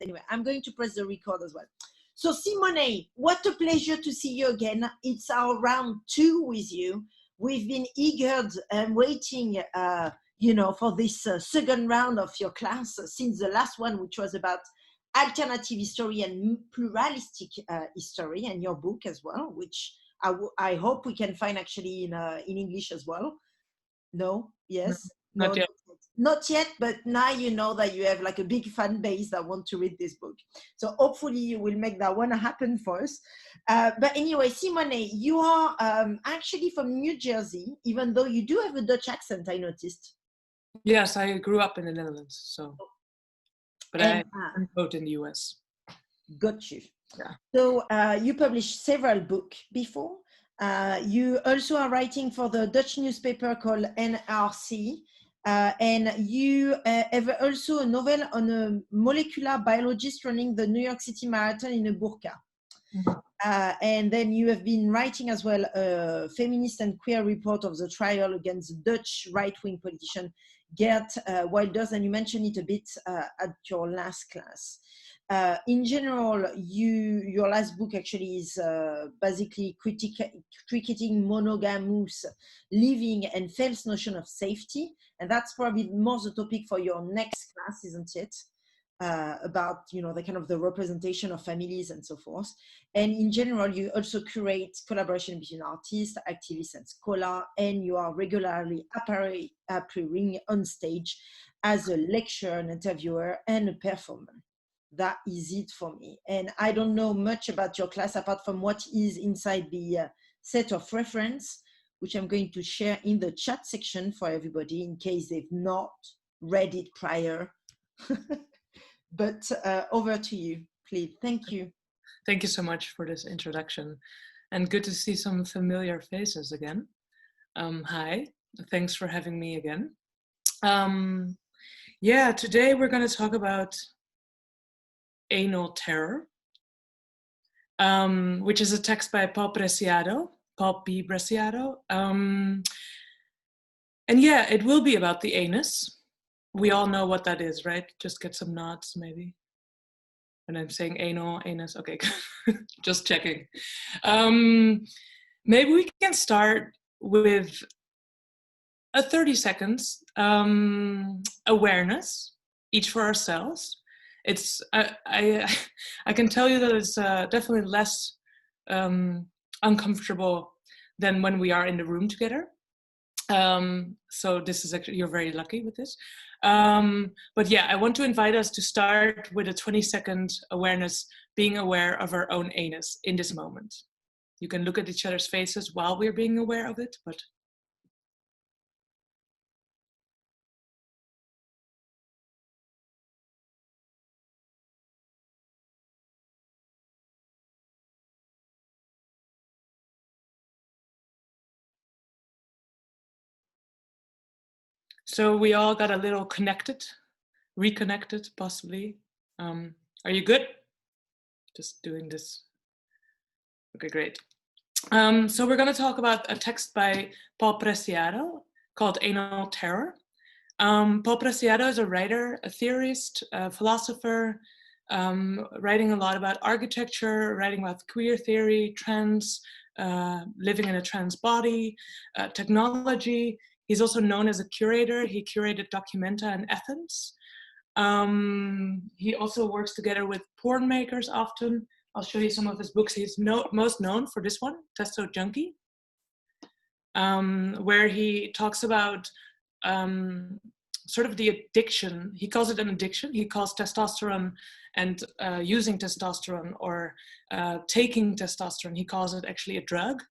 Anyway, I'm going to press the record as well. So Simone, what a pleasure to see you again. It's our round 2 with you. We've been eager and waiting, for this second round of your class since the last one, which was about alternative history and pluralistic history, and your book as well, which I hope we can find actually in English as well. No? Yes? No, not yet. Not yet, but now you know that you have like a big fan base that want to read this book. So hopefully you will make that one happen for us. But anyway, Simone, you are actually from New Jersey, even though you do have a Dutch accent, I noticed. Yes, I grew up in the Netherlands, so. But I wrote in the US. Got you. Yeah. So you published several books before. You also are writing for the Dutch newspaper called NRC. And you have also a novel on a molecular biologist running the New York City Marathon in a burqa. Mm-hmm. And then you have been writing as well a feminist and queer report of the trial against Dutch right-wing politician Geert Wilders, and you mentioned it a bit at your last class. In general, your last book actually is basically critiquing monogamous living and false notion of safety, and that's probably more the topic for your next class, isn't it? About the kind of the representation of families and so forth. And in general, you also curate collaboration between artists, activists, and scholars, and you are regularly appearing on stage as a lecturer, an interviewer, and a performer. That is it for me. And I don't know much about your class apart from what is inside the set of reference, which I'm going to share in the chat section for everybody in case they've not read it prior. But over to you, please. Thank you. Thank you so much for this introduction. And good to see some familiar faces again. Hi, thanks for having me again. Yeah, today we're going to talk about anal terror, which is a text by Paul P. Bresciato. And yeah, it will be about the anus. We all know what that is, right? Just get some nods, maybe. And I'm saying anal, anus, okay, just checking. Maybe we can start with a 30 seconds awareness, each for ourselves. It's I can tell you that it's definitely less uncomfortable than when we are in the room together. So this is actually, you're very lucky with this. But yeah, I want to invite us to start with a 20-second awareness, being aware of our own anus in this moment. You can look at each other's faces while we're being aware of it, but so we all got a little connected, reconnected possibly. Are you good? Just doing this. Okay, great. So we're going to talk about a text by Paul Bresciato called Anal Terror. Paul Bresciato is a writer, a theorist, a philosopher, writing a lot about architecture, writing about queer theory, trans, living in a trans body, technology. He's also known as a curator. He curated Documenta in Athens. He also works together with porn makers often. I'll show you some of his books. He's most known for this one, Testo Junkie, where he talks about sort of the addiction. He calls it an addiction. He calls testosterone and using testosterone or taking testosterone, he calls it actually a drug.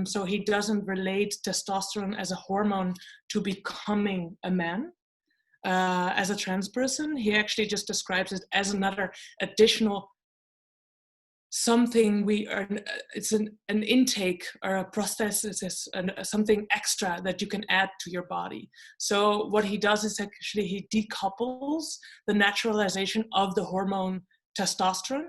So he doesn't relate testosterone as a hormone to becoming a man. As a trans person, he actually just describes it as another additional something it's an intake or a prosthesis, something extra that you can add to your body. So what he does is actually he decouples the naturalization of the hormone testosterone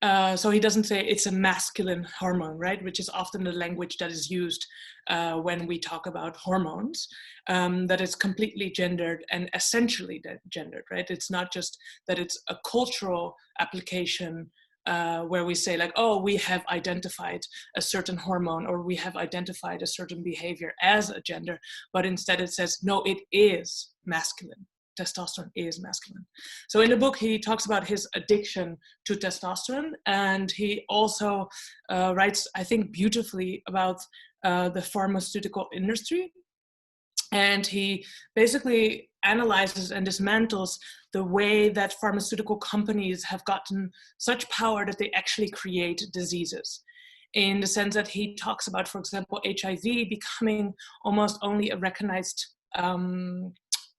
So he doesn't say it's a masculine hormone, right? Which is often the language that is used when we talk about hormones, that it's completely gendered and essentially gendered, right? It's not just that it's a cultural application where we say like, oh, we have identified a certain hormone or we have identified a certain behavior as a gender, but instead it says, no, it is masculine. Testosterone is masculine. So in the book, he talks about his addiction to testosterone, and he also writes, I think, beautifully about the pharmaceutical industry. And he basically analyzes and dismantles the way that pharmaceutical companies have gotten such power that they actually create diseases. In the sense that he talks about, for example, HIV becoming almost only a recognized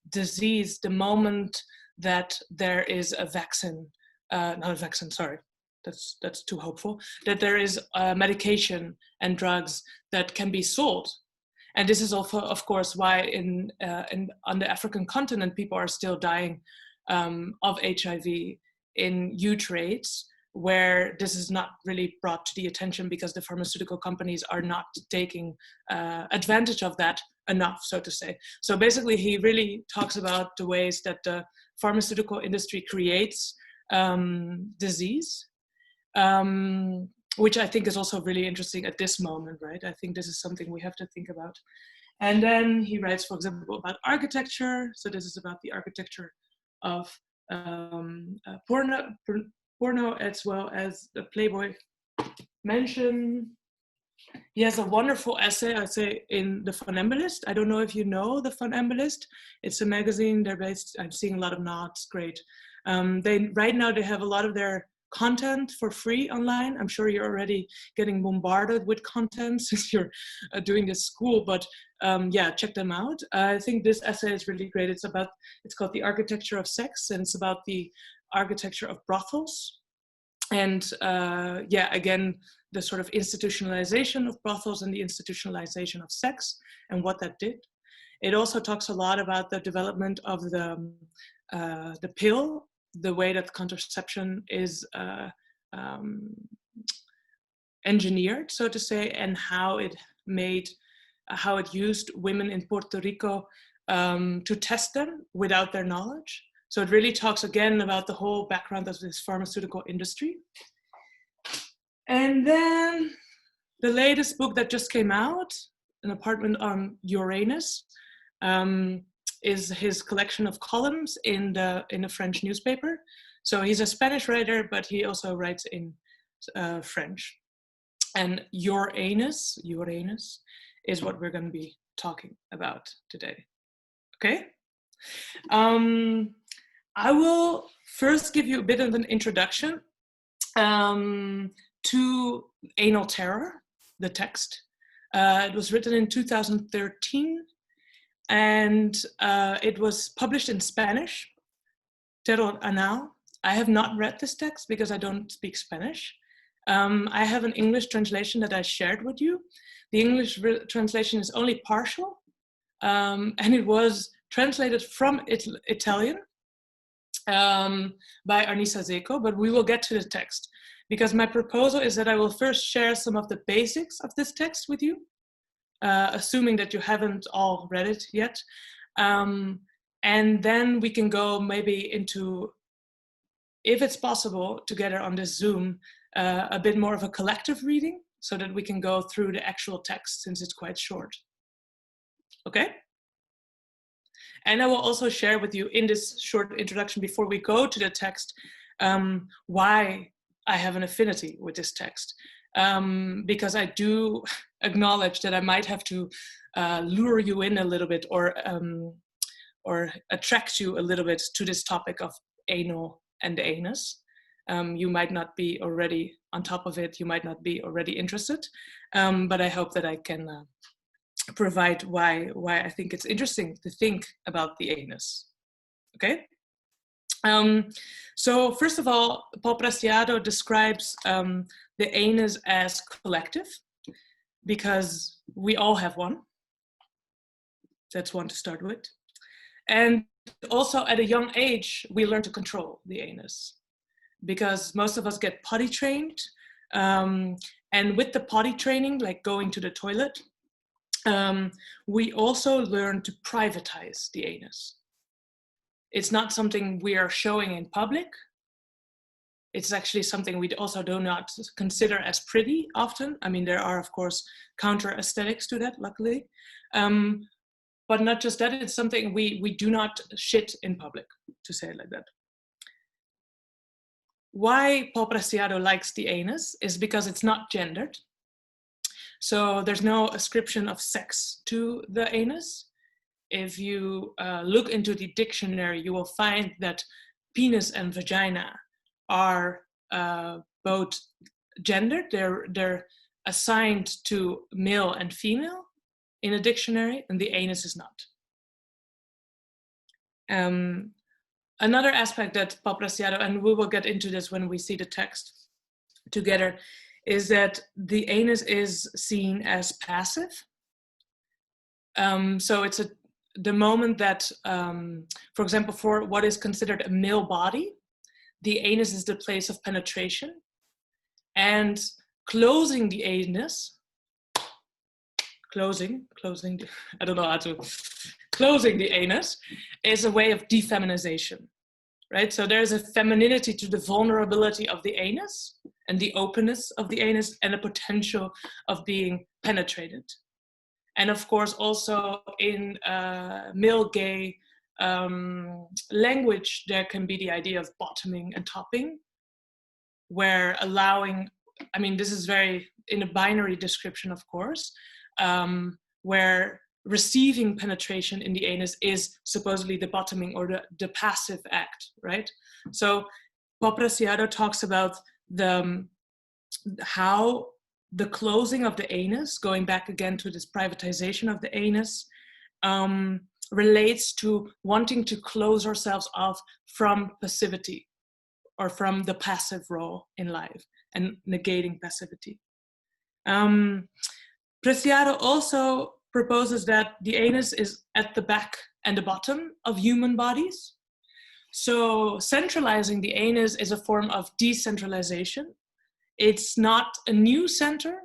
disease the moment that there is a vaccine, not a vaccine, sorry, that's too hopeful, that there is medication and drugs that can be sold. And this is also, of course, why on the African continent, people are still dying of HIV in huge rates, where this is not really brought to the attention because the pharmaceutical companies are not taking advantage of that enough, so to say. So basically, he really talks about the ways that the pharmaceutical industry creates disease, which I think is also really interesting at this moment, right? I think this is something we have to think about. And then he writes, for example, about architecture. So this is about the architecture of porno, as well as the Playboy Mansion. He has a wonderful essay, I'd say, in the Funambulist. I don't know if you know the Funambulist. It's a magazine. They're based, I'm seeing a lot of nods, great. Right now they have a lot of their content for free online. I'm sure you're already getting bombarded with content since you're doing this school, but yeah, check them out. I think this essay is really great. It's called The Architecture of Sex, and it's about the architecture of brothels. And yeah, again, the sort of institutionalization of brothels and the institutionalization of sex and what that did. It also talks a lot about the development of the pill, the way that contraception is engineered, so to say, and how it used women in Puerto Rico to test them without their knowledge. So it really talks again about the whole background of this pharmaceutical industry. And then the latest book that just came out, An Apartment on Uranus, is his collection of columns in a French newspaper. So he's a Spanish writer, but he also writes in French. And Uranus is what we're going to be talking about today. Okay? I will first give you a bit of an introduction to Anal Terror, the text. It was written in 2013, and it was published in Spanish, Terror Anal. I have not read this text because I don't speak Spanish. I have an English translation that I shared with you. The English translation is only partial, and it was translated from Italian by Arnisa Zeko, but we will get to the text, because my proposal is that I will first share some of the basics of this text with you, assuming that you haven't all read it yet. And then we can go maybe into, if it's possible, together on this Zoom, a bit more of a collective reading so that we can go through the actual text since it's quite short. Okay? And I will also share with you in this short introduction before we go to the text why I have an affinity with this text. Because I do acknowledge that I might have to lure you in a little bit or attract you a little bit to this topic of anal and the anus. You might not be already on top of it, you might not be already interested, but I hope that I can provide why I think it's interesting to think about the anus. Okay? So first of all, Paul Preciado describes the anus as collective, because we all have one. That's one to start with. And also at a young age, we learn to control the anus. because most of us get potty trained. And with the potty training, like going to the toilet, we also learn to privatize the anus. It's not something we are showing in public. It's actually something we also do not consider as pretty often. I mean, there are, of course, counter aesthetics to that, luckily. But not just that, it's something we do not shit in public, to say it like that. Why Paul Preciado likes the anus is because it's not gendered. So there's no ascription of sex to the anus. If you look into the dictionary, you will find that penis and vagina are both gendered. They're assigned to male and female in a dictionary, and the anus is not. Another aspect that Paul Preciado, and we will get into this when we see the text together, is that the anus is seen as passive. So it's the moment that, for example, for what is considered a male body, the anus is the place of penetration, and closing the anus, closing the anus is a way of defeminization, right? So there's a femininity to the vulnerability of the anus and the openness of the anus and the potential of being penetrated. And of course, also in male gay language, there can be the idea of bottoming and topping, where allowing, I mean, this is very in a binary description, of course, where receiving penetration in the anus is supposedly the bottoming or the passive act, right? So Paul Preciado talks about how the closing of the anus, going back again to this privatization of the anus, relates to wanting to close ourselves off from passivity or from the passive role in life and negating passivity. Preciado also proposes that the anus is at the back and the bottom of human bodies. So centralizing the anus is a form of decentralization. It's not a new center.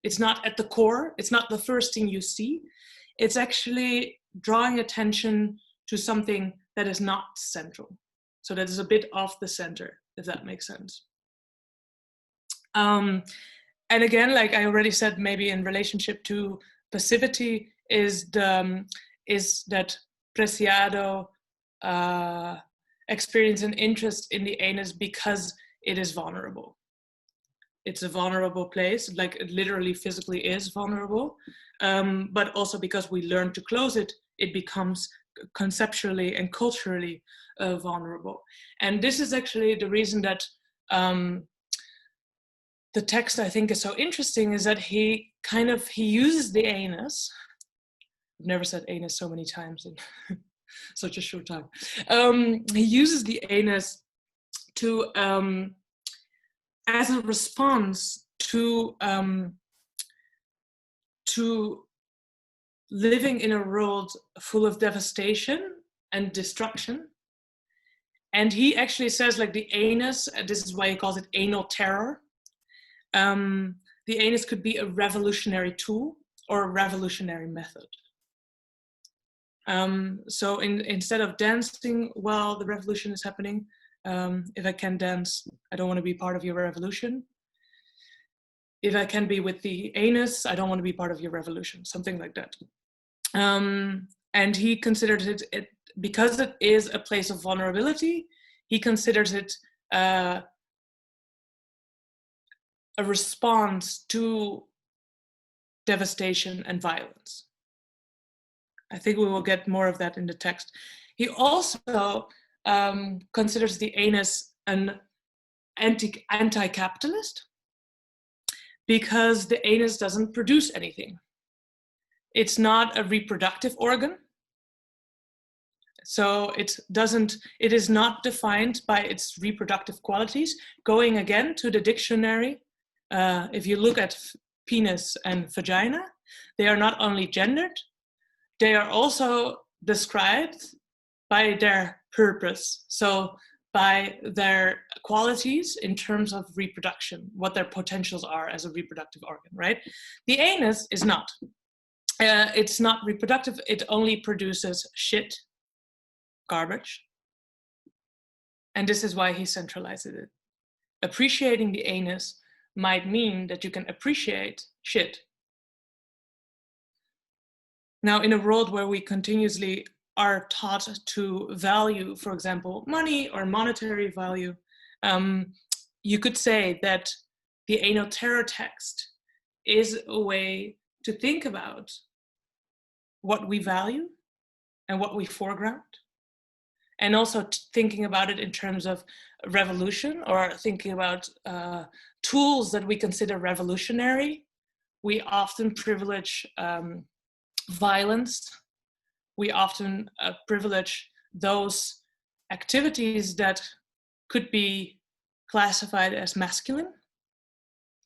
It's not at the core. It's not the first thing you see. It's actually drawing attention to something that is not central. So that is a bit off the center, if that makes sense. And again, like I already said, maybe in relationship to passivity is that Preciado experience an interest in the anus because it is vulnerable. It's a vulnerable place, like it literally physically is vulnerable, but also because we learn to close it, it becomes conceptually and culturally vulnerable. And this is actually the reason that the text I think is so interesting, is that he uses the anus. I've never said anus so many times in such a short time. He uses the anus to as a response to living in a world full of devastation and destruction. And he actually says, like, the anus, this is why he calls it anal terror. The anus could be a revolutionary tool or a revolutionary method. So instead of dancing while the revolution is happening, if I can dance, I don't want to be part of your revolution. If I can be with the anus, I don't want to be part of your revolution, something like that. And he considers it because it is a place of vulnerability, he considers it a response to devastation and violence. I think we will get more of that in the text. He also considers the anus an anti-capitalist because the anus doesn't produce anything. It's not a reproductive organ. So it is not defined by its reproductive qualities. Going again to the dictionary, if you look at penis and vagina, they are not only gendered, they are also described by their purpose. So by their qualities in terms of reproduction, what their potentials are as a reproductive organ, right? The anus is not. It's not reproductive. It only produces shit, garbage. And this is why he centralizes it. Appreciating the anus might mean that you can appreciate shit. Now, in a world where we continuously are taught to value, for example, money or monetary value, you could say that the anal terror text is a way to think about what we value and what we foreground, and also thinking about it in terms of revolution, or thinking about tools that we consider revolutionary. We often privilege violence. We often privilege those activities that could be classified as masculine,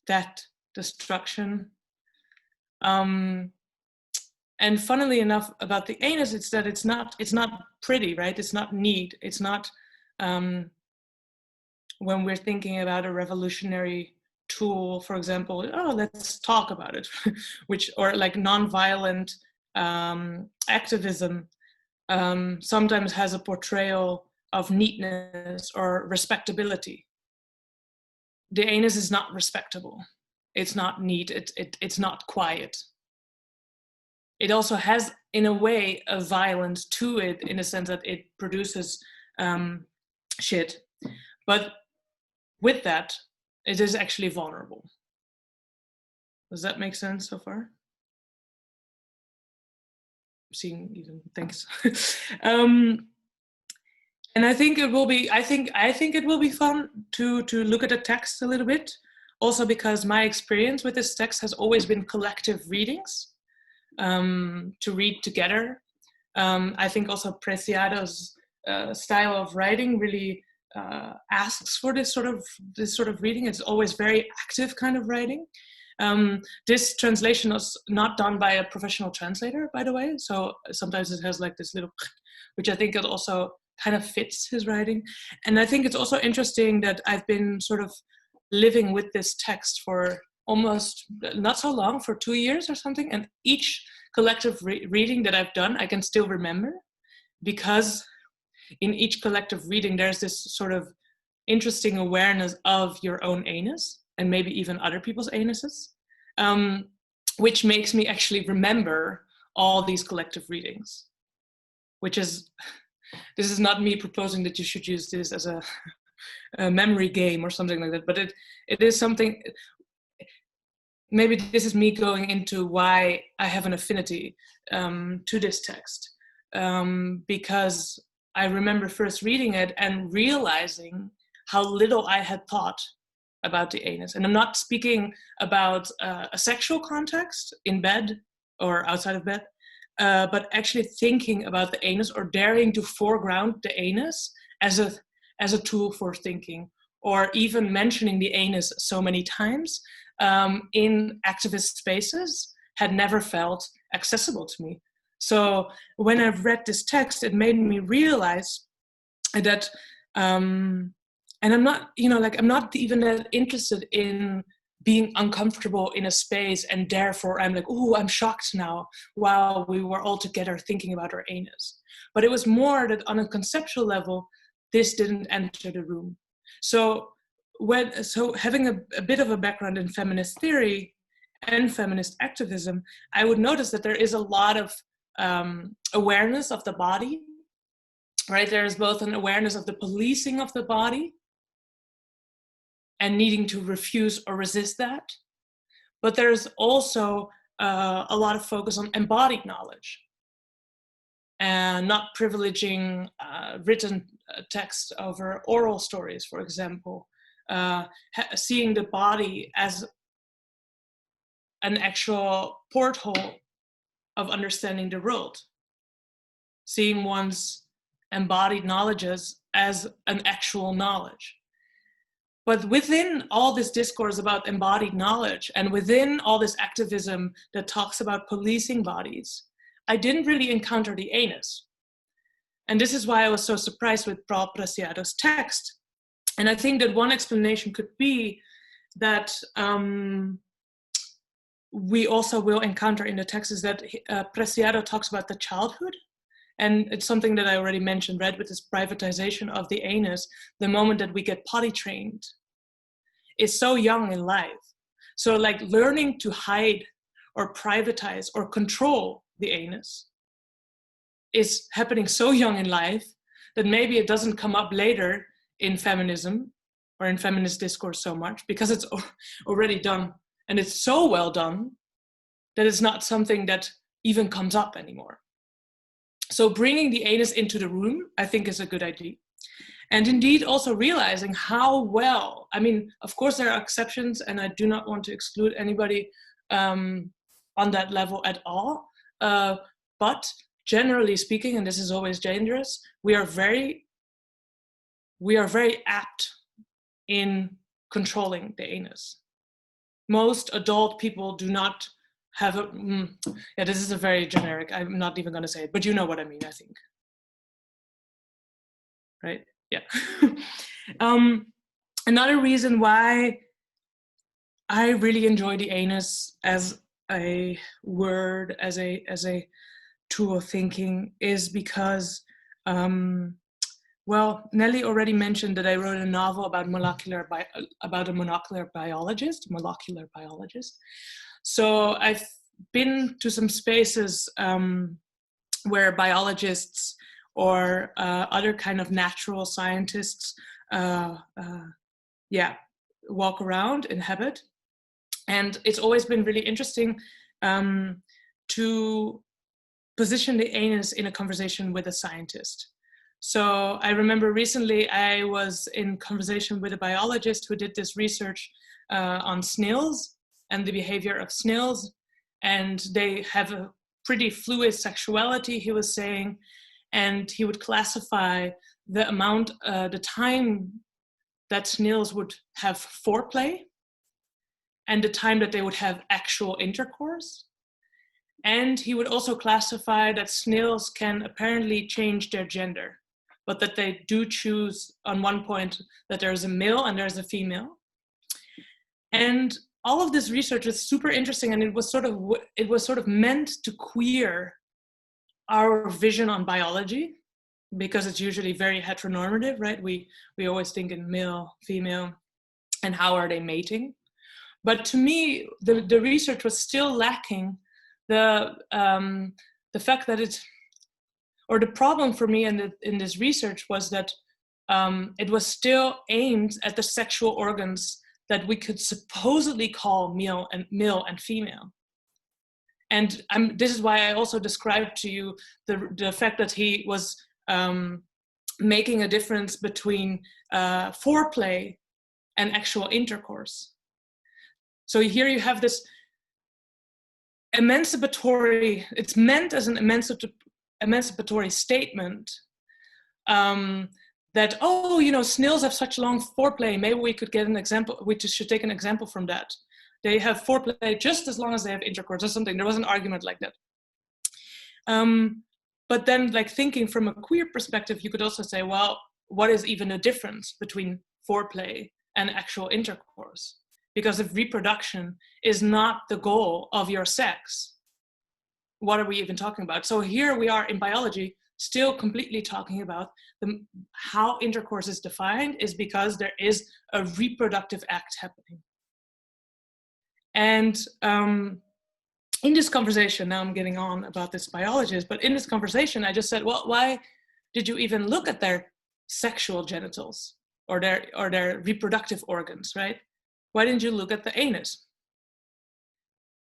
death, destruction. And funnily enough, about the anus, it's that it's not pretty, right? It's not neat. It's not, when we're thinking about a revolutionary tool, for example, oh, let's talk about it, or like nonviolent activism sometimes has a portrayal of neatness or respectability. The anus is not respectable. It's not neat. It's not quiet. It also has, in a way, a violence to it, in a sense that it produces shit. But with that, it is actually vulnerable. Does that make sense so far? Seeing even, thanks. And I think it will be. I think it will be fun to look at the text a little bit. Also, because my experience with this text has always been collective readings. To read together. I think also Preciado's style of writing really asks for this sort of reading. It's always very active kind of writing. This translation was not done by a professional translator, by the way. So sometimes it has like this little, which I think it also kind of fits his writing. And I think it's also interesting that I've been sort of living with this text for almost not so long, for 2 years or something. And each collective reading that I've done, I can still remember, because in each collective reading, there's this sort of interesting awareness of your own anus and maybe even other people's anuses, which makes me actually remember all these collective readings, which is, this is not me proposing that you should use this as a memory game or something like that, but it is something. Maybe this is me going into why I have an affinity to this text, because I remember first reading it and realizing how little I had thought about the anus. And I'm not speaking about a sexual context in bed or outside of bed, but actually thinking about the anus, or daring to foreground the anus as a tool for thinking, or even mentioning the anus so many times in activist spaces had never felt accessible to me. So when I've read this text, it made me realize that, and I'm not, I'm not even that interested in being uncomfortable in a space, and therefore I'm like, oh, I'm shocked now, while we were all together thinking about our anus. But it was more that on a conceptual level, this didn't enter the room. So having a bit of a background in feminist theory and feminist activism, I would notice that there is a lot of awareness of the body, right? There's both an awareness of the policing of the body and needing to refuse or resist that. But there's also a lot of focus on embodied knowledge and not privileging written text over oral stories, for example. Seeing the body as an actual porthole of understanding the world. Seeing one's embodied knowledges as an actual knowledge. But within all this discourse about embodied knowledge, and within all this activism that talks about policing bodies, I didn't really encounter the anus. And this is why I was so surprised with Paul Preciado's text. And I think that one explanation could be that we also will encounter in the text is that Preciado talks about the childhood. And it's something that I already mentioned, right? With this privatization of the anus, the moment that we get potty trained is so young in life. So like learning to hide or privatize or control the anus is happening so young in life that maybe it doesn't come up later in feminism or in feminist discourse so much because it's already done. And it's so well done that it's not something that even comes up anymore. So bringing the anus into the room, I think, is a good idea. And indeed also realizing how well, I mean, of course there are exceptions and I do not want to exclude anybody on that level at all. But generally speaking, and this is always dangerous, we are very apt in controlling the anus. Most adult people do not have a, yeah, this is a very generic, I'm not even going to say it, but you know what I mean, I think. Right? Yeah. Another reason why I really enjoy the anus as a word, as a tool of thinking is because, well, Nelly already mentioned that I wrote a novel about a molecular biologist. So I've been to some spaces where biologists or other kind of natural scientists walk around, inhabit. And it's always been really interesting to position the anus in a conversation with a scientist. So I remember recently I was in conversation with a biologist who did this research on snails and the behavior of snails. And they have a pretty fluid sexuality, he was saying. And he would classify the amount, the time that snails would have foreplay and the time that they would have actual intercourse. And he would also classify that snails can apparently change their gender, but that they do choose on one point that there's a male and there's a female. And all of this research is super interesting, and it was sort of meant to queer our vision on biology, because it's usually very heteronormative, right? We always think in male, female, and how are they mating? But to me, the research was still lacking the fact that the problem for me in this research was that it was still aimed at the sexual organs that we could supposedly call male and female. And this is why I also described to you the fact that he was making a difference between foreplay and actual intercourse. So here you have this emancipatory, it's meant as an emancipatory statement that, oh, you know, snails have such long foreplay, maybe we could get an example, we just should take an example from that. They have foreplay just as long as they have intercourse or something. There was an argument like that. But then, like, thinking from a queer perspective, you could also say, well, what is even the difference between foreplay and actual intercourse? Because if reproduction is not the goal of your sex, what are we even talking about? So here we are in biology, still completely talking about how intercourse is defined is because there is a reproductive act happening. And in this conversation, now I'm getting on about this biologist, but in this conversation, I just said, well, why did you even look at their sexual genitals or their reproductive organs, right? Why didn't you look at the anus?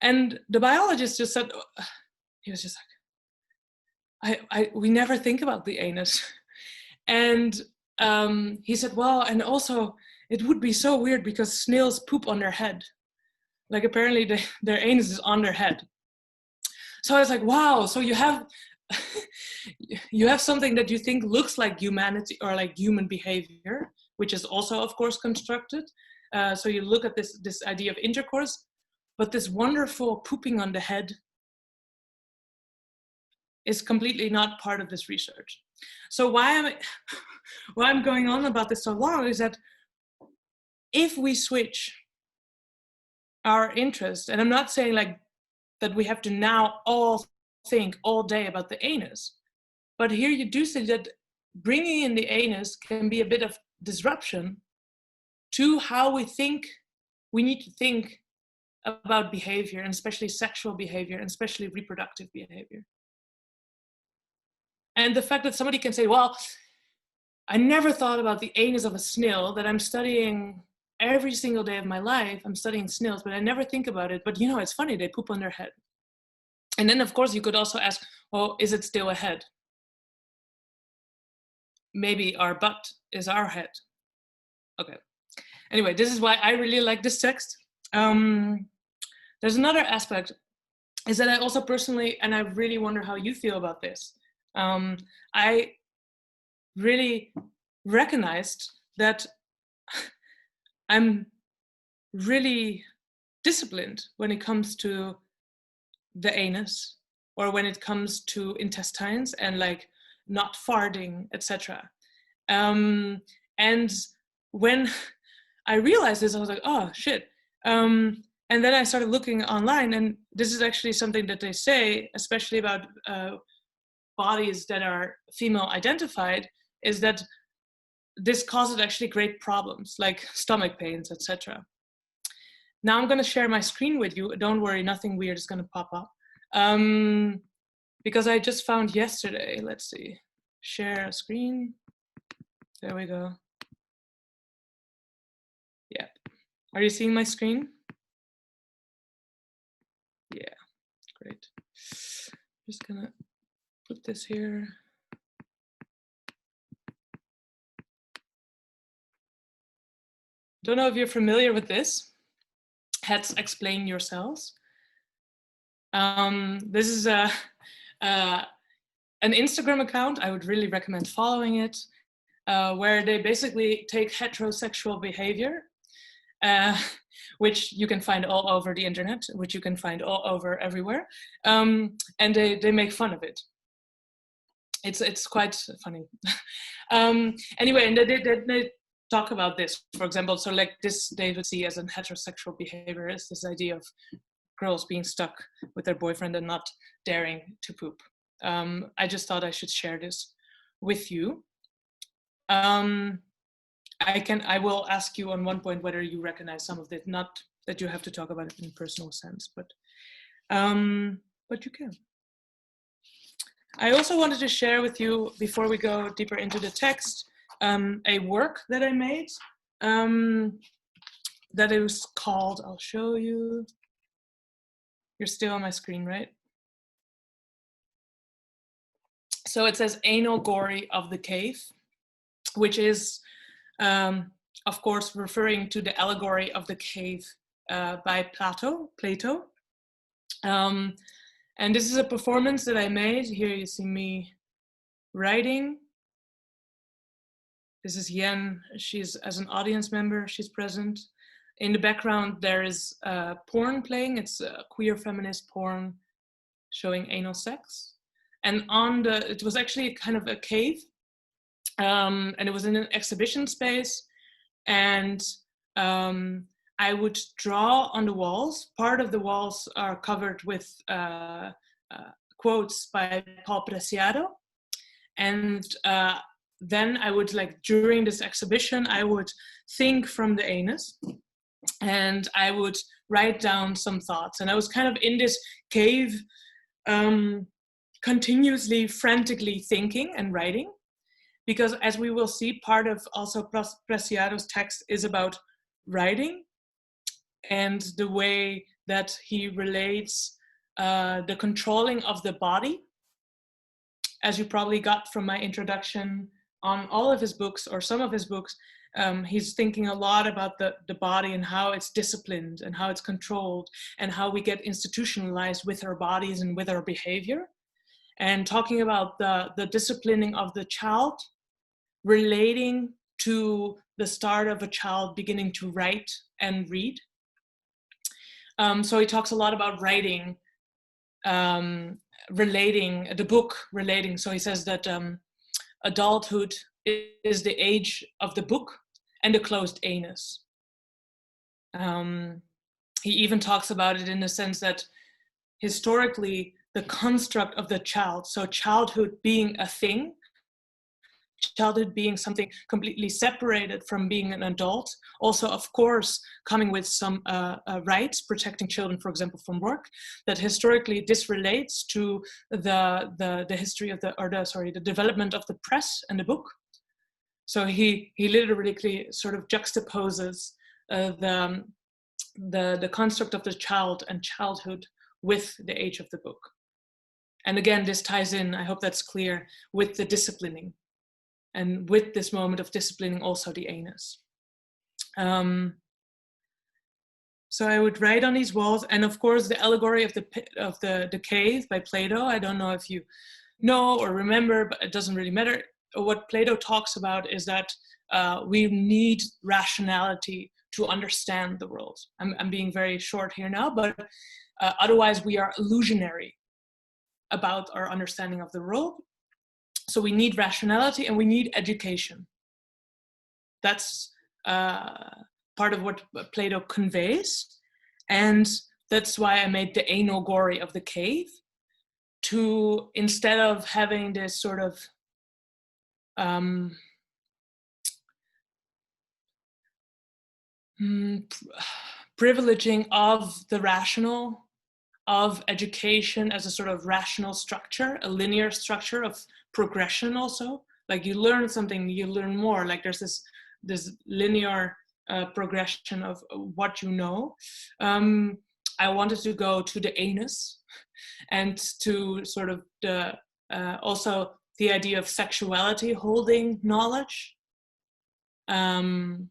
And the biologist just said, he was just like, we never think about the anus. And he said, well, and also it would be so weird because snails poop on their head. Like apparently their anus is on their head. So I was like, wow, so you have something that you think looks like humanity or like human behavior, which is also, of course, constructed. So you look at this idea of intercourse, but this wonderful pooping on the head is completely not part of this research. So why I'm going on about this so long is that if we switch our interest, and I'm not saying like that we have to now all think all day about the anus, but here you do say that bringing in the anus can be a bit of disruption to how we think. We need to think about behavior, and especially sexual behavior, and especially reproductive behavior. And the fact that somebody can say, well, I never thought about the anus of a snail that I'm studying every single day of my life. I'm studying snails, but I never think about it. But you know, it's funny, they poop on their head. And then of course you could also ask, well, is it still a head? Maybe our butt is our head. Okay. Anyway, this is why I really like this text. There's another aspect, is that I also personally, and I really wonder how you feel about this, I really recognized that I'm really disciplined when it comes to the anus, or when it comes to intestines and like not farting, etc. And when I realized this, I was like, oh shit. And then I started looking online, and this is actually something that they say, especially about bodies that are female identified, is that this causes actually great problems like stomach pains, etc. Now I'm going to share my screen with you. Don't worry, nothing weird is going to pop up. Because I just found yesterday, let's see, share a screen. There we go. Yeah. Are you seeing my screen? Yeah, great. Just gonna put this here. Don't know if you're familiar with this. Let's explain yourselves. This is an Instagram account. I would really recommend following it, where they basically take heterosexual behavior, which you can find all over the internet, which you can find all over everywhere, and they make fun of it. It's quite funny. Anyway, and they talk about this, for example. So like this, they would see as a heterosexual behavior is this idea of girls being stuck with their boyfriend and not daring to poop. I just thought I should share this with you. I will ask you on one point whether you recognize some of it, not that you have to talk about it in a personal sense, but you can. I also wanted to share with you, before we go deeper into the text, a work that I made that it was called, I'll show you. You're still on my screen, right? So it says Allegory of the Cave, which is, of course, referring to the allegory of the cave by Plato. And this is a performance that I made. Here you see me writing. This is Yen. She's, as an audience member, she's present. In the background, there is porn playing. It's a queer feminist porn showing anal sex. And it was actually kind of a cave. And it was in an exhibition space. And I would draw on the walls. Part of the walls are covered with quotes by Paul Preciado. And then I would, like, during this exhibition, I would think from the anus and I would write down some thoughts. And I was kind of in this cave, continuously, frantically thinking and writing. Because as we will see, part of also Preciado's text is about writing and the way that he relates the controlling of the body. As you probably got from my introduction on all of his books or some of his books, he's thinking a lot about the body and how it's disciplined and how it's controlled and how we get institutionalized with our bodies and with our behavior. And talking about the disciplining of the child relating to the start of a child beginning to write and read. So he talks a lot about writing, relating, the book relating. So he says that adulthood is the age of the book and the closed anus. He even talks about it in the sense that historically the construct of the child, so childhood being a thing, childhood being something completely separated from being an adult, also of course coming with some rights, protecting children, for example, from work, that historically this relates to the history of the development of the press and the book. So he literally sort of juxtaposes the construct of the child and childhood with the age of the book. And again, this ties in, I hope that's clear, with the disciplining. And with this moment of disciplining also the anus. So I would write on these walls, and of course the allegory of the cave by Plato. I don't know if you know or remember, but it doesn't really matter. What Plato talks about is that we need rationality to understand the world. I'm being very short here now, but otherwise we are illusionary about our understanding of the world. So we need rationality and we need education. That's part of what Plato conveys. And that's why I made the allegory of the cave, to, instead of having this sort of privileging of the rational, of education as a sort of rational structure, a linear structure of progression also. Like you learn something, you learn more. Like there's this linear progression of what you know. I wanted to go to the anus and to sort of also the idea of sexuality holding knowledge. And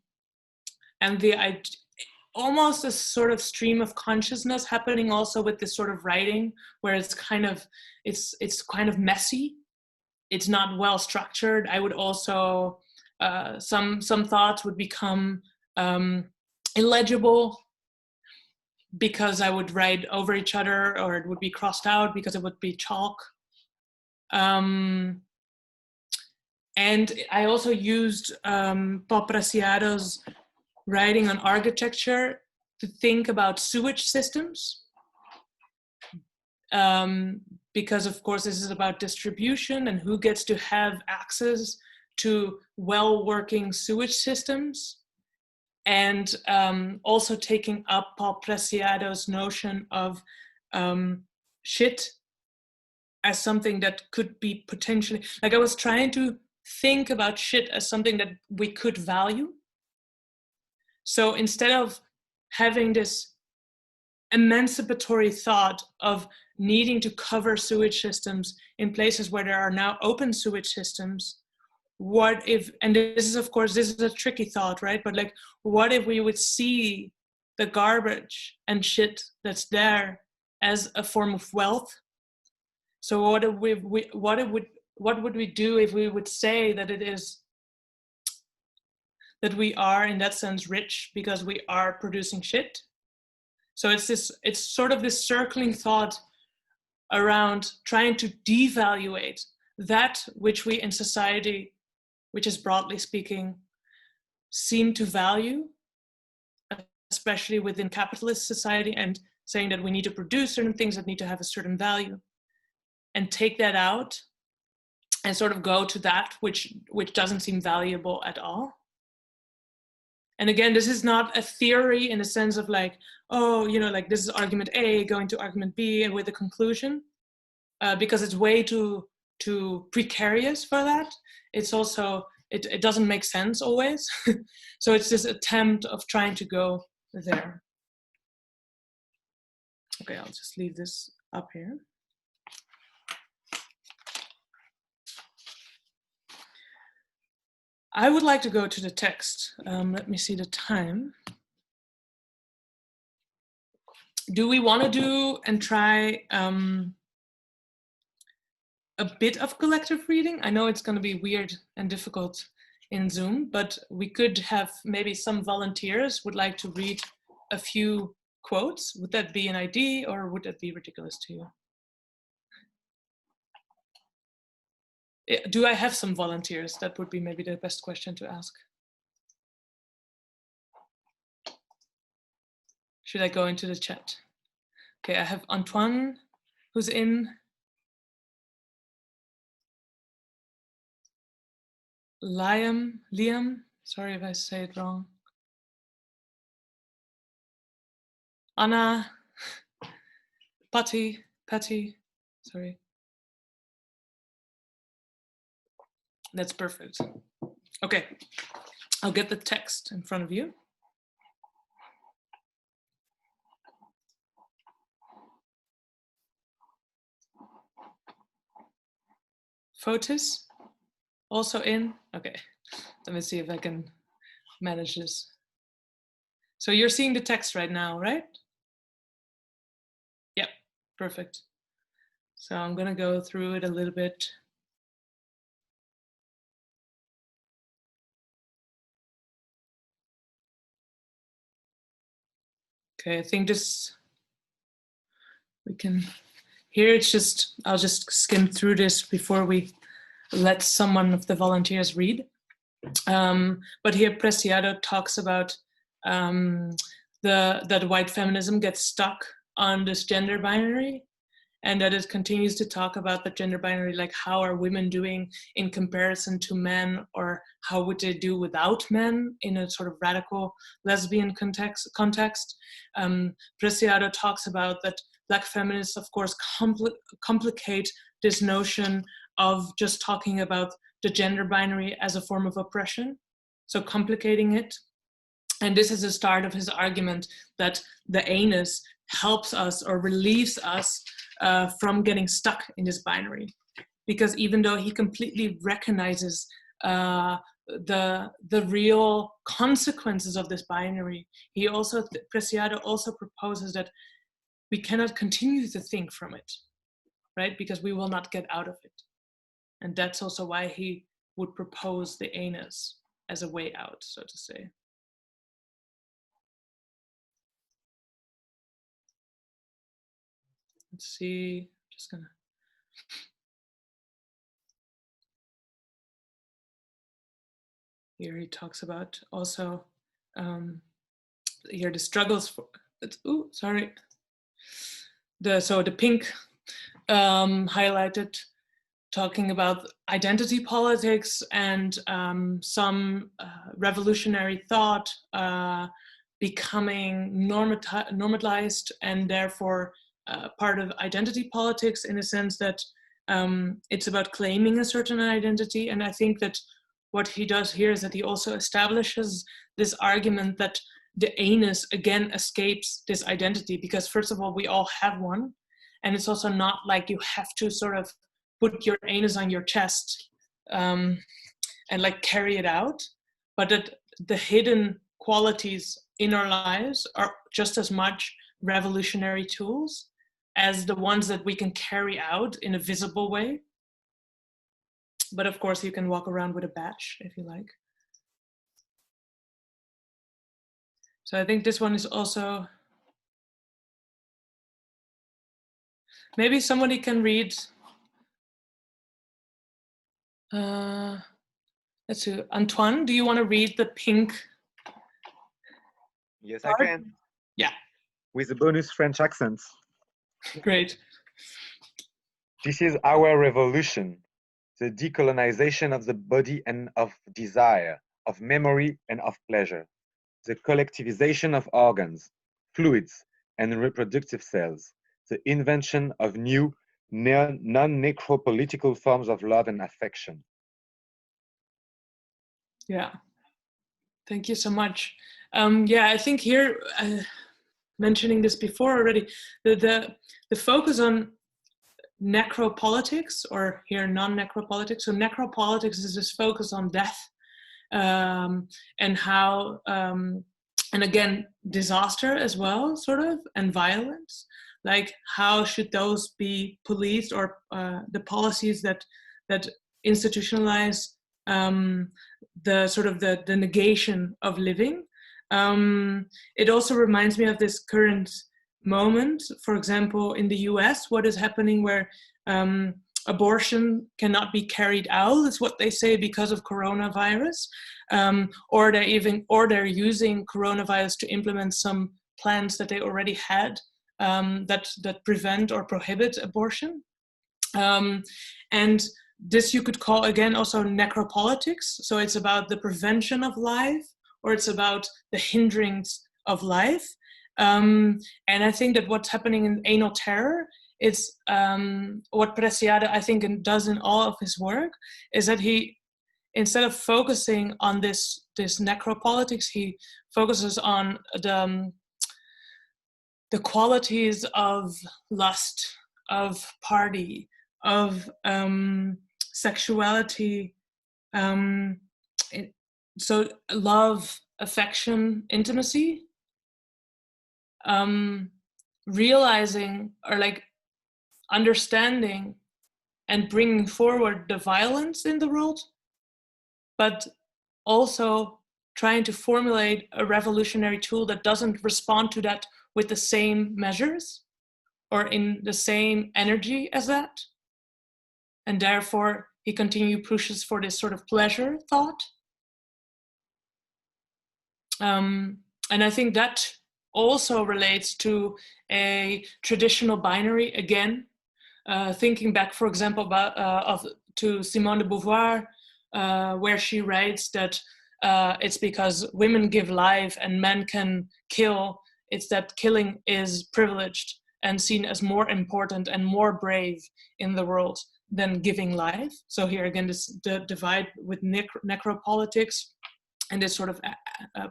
almost a sort of stream of consciousness happening also with this sort of writing, where it's kind of messy. It's not well structured. I would also some thoughts would become illegible because I would write over each other, or it would be crossed out because it would be chalk. And I also used Paul Preciado's writing on architecture to think about sewage systems, because of course this is about distribution and who gets to have access to well-working sewage systems, and also taking up Paul Preciado's notion of shit as something that could be potentially, like I was trying to think about shit as something that we could value. So instead of having this emancipatory thought of needing to cover sewage systems in places where there are now open sewage systems, what if, and this is of course, this is a tricky thought, right? But like, what if we would see the garbage and shit that's there as a form of wealth? So what would we do if we would say that it is, that we are in that sense rich because we are producing shit? So it's sort of this circling thought around trying to devaluate that which we in society, which is broadly speaking, seem to value, especially within capitalist society, and saying that we need to produce certain things that need to have a certain value, and take that out and sort of go to that which doesn't seem valuable at all. And again, this is not a theory in the sense of like, oh, you know, like this is argument A going to argument B and with a conclusion, because it's way too precarious for that. It's also, it doesn't make sense always. So it's this attempt of trying to go there. Okay, I'll just leave this up here. I would like to go to the text. Let me see the time. Do we want to do and try a bit of collective reading? I know it's going to be weird and difficult in Zoom, but we could have maybe some volunteers would like to read a few quotes. Would that be an idea, or would that be ridiculous to you? Do I have some volunteers? That would be maybe the best question to ask. Should I go into the chat? Okay, I have Antoine, who's in. Liam, sorry if I say it wrong. Anna, Patty, sorry. That's perfect. Okay, I'll get the text in front of you. Fotis, also in. Okay, let me see if I can manage this. So you're seeing the text right now, right? Yep, perfect. So I'm gonna go through it a little bit. Okay, I think we can, here it's just, I'll just skim through this before we let someone of the volunteers read. But here Preciado talks about that white feminism gets stuck on this gender binary, and that it continues to talk about the gender binary, like how are women doing in comparison to men, or how would they do without men in a sort of radical lesbian context. Preciado talks about that Black feminists, of course, complicate this notion of just talking about the gender binary as a form of oppression, so complicating it. And this is the start of his argument that the anus helps us or relieves us from getting stuck in this binary. Because even though he completely recognizes the real consequences of this binary, he also, Preciado also proposes that we cannot continue to think from it, right? Because we will not get out of it. And that's also why he would propose the anus as a way out, so to say. Let's see, just gonna. Here he talks about also, here the struggles for, ooh, sorry. So the pink highlighted, talking about identity politics and some revolutionary thought becoming normalized and therefore part of identity politics, in a sense that it's about claiming a certain identity. And I think that what he does here is that he also establishes this argument that the anus again escapes this identity, because first of all, we all have one. And it's also not like you have to sort of put your anus on your chest and like carry it out, but that the hidden qualities in our lives are just as much revolutionary tools as the ones that we can carry out in a visible way. But of course, you can walk around with a badge if you like. So I think this one is also, maybe somebody can read. Let's see, Antoine, do you want to read the pink? Yes, part? I can. Yeah. With a bonus French accent. Great. This is our revolution, the decolonization of the body and of desire, of memory and of pleasure, the collectivization of organs, fluids, and reproductive cells, the invention of new non-necropolitical forms of love and affection. Yeah, thank you so much. Yeah, I think here, mentioning this before already, the focus on necropolitics, or here non-necropolitics. So necropolitics is this focus on death and how, and again, disaster as well, sort of, and violence. Like how should those be policed, or the policies that institutionalize the sort of the negation of living. It also reminds me of this current moment, for example, in the US, what is happening where abortion cannot be carried out, is what they say, because of coronavirus, or they're using coronavirus to implement some plans that they already had that prevent or prohibit abortion. And this you could call, again, also necropolitics. So it's about the prevention of life, or it's about the hinderings of life. And I think that what's happening in Anal Terror is what Preciado, I think, does in all of his work, is that he, instead of focusing on this necropolitics, he focuses on the qualities of lust, of party, of sexuality, so love, affection, intimacy, realizing, or like understanding and bringing forward the violence in the world, but also trying to formulate a revolutionary tool that doesn't respond to that with the same measures or in the same energy as that. And therefore, he pushes for this sort of pleasure thought. And I think that also relates to a traditional binary, again, thinking back, for example, to Simone de Beauvoir, where she writes that it's because women give life and men can kill. It's that killing is privileged and seen as more important and more brave in the world than giving life. So here again, the divide with necropolitics and this sort of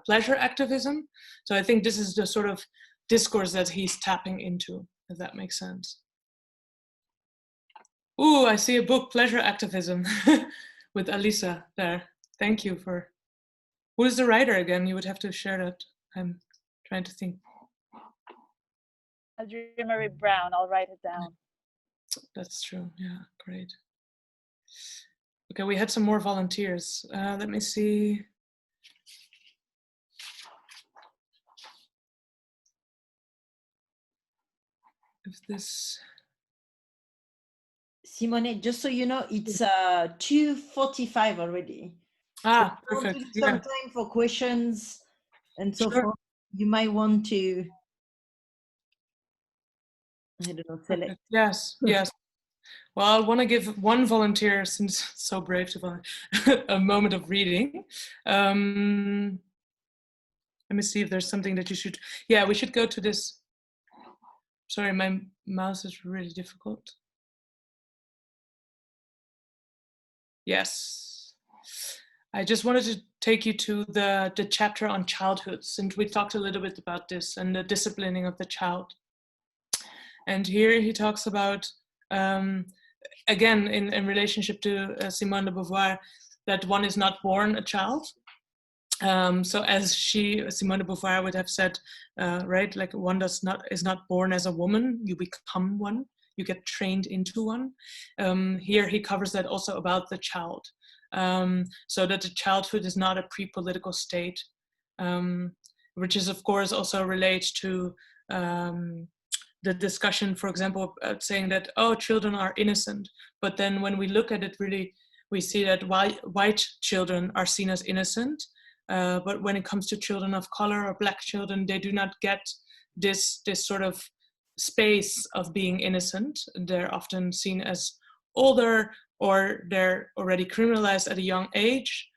pleasure activism. So I think this is the sort of discourse that he's tapping into, if that makes sense. Ooh, I see a book, Pleasure Activism, with Alisa there. Thank you for... Who is the writer again? You would have to share that. I'm trying to think. Audrey Marie Brown, I'll write it down. That's true, yeah, great. Okay, we had some more volunteers. Let me see. If this... Simone, just so you know, it's 2:45 already. Ah, so perfect. Some time for questions and so forth. You might want to, I don't know, select. Yes, yes. Well, I want to give one volunteer, since it's so brave to volunteer, a moment of reading. Let me see if there's something that you should... Yeah, we should go to this. Sorry, my mouse is really difficult. Yes. I just wanted to take you to the chapter on childhood, since we talked a little bit about this and the disciplining of the child. And here he talks about, again, in relationship to Simone de Beauvoir, that one is not born a child. So as Simone de Beauvoir would have said, right, like one is not born as a woman, you become one, you get trained into one. Here he covers that also about the child, so that the childhood is not a pre-political state, which is of course also relates to the discussion, for example, saying that, oh, children are innocent. But then when we look at it really, we see that white children are seen as innocent. But when it comes to children of color or Black children, they do not get this sort of space of being innocent. They're often seen as older, or they're already criminalized at a young age.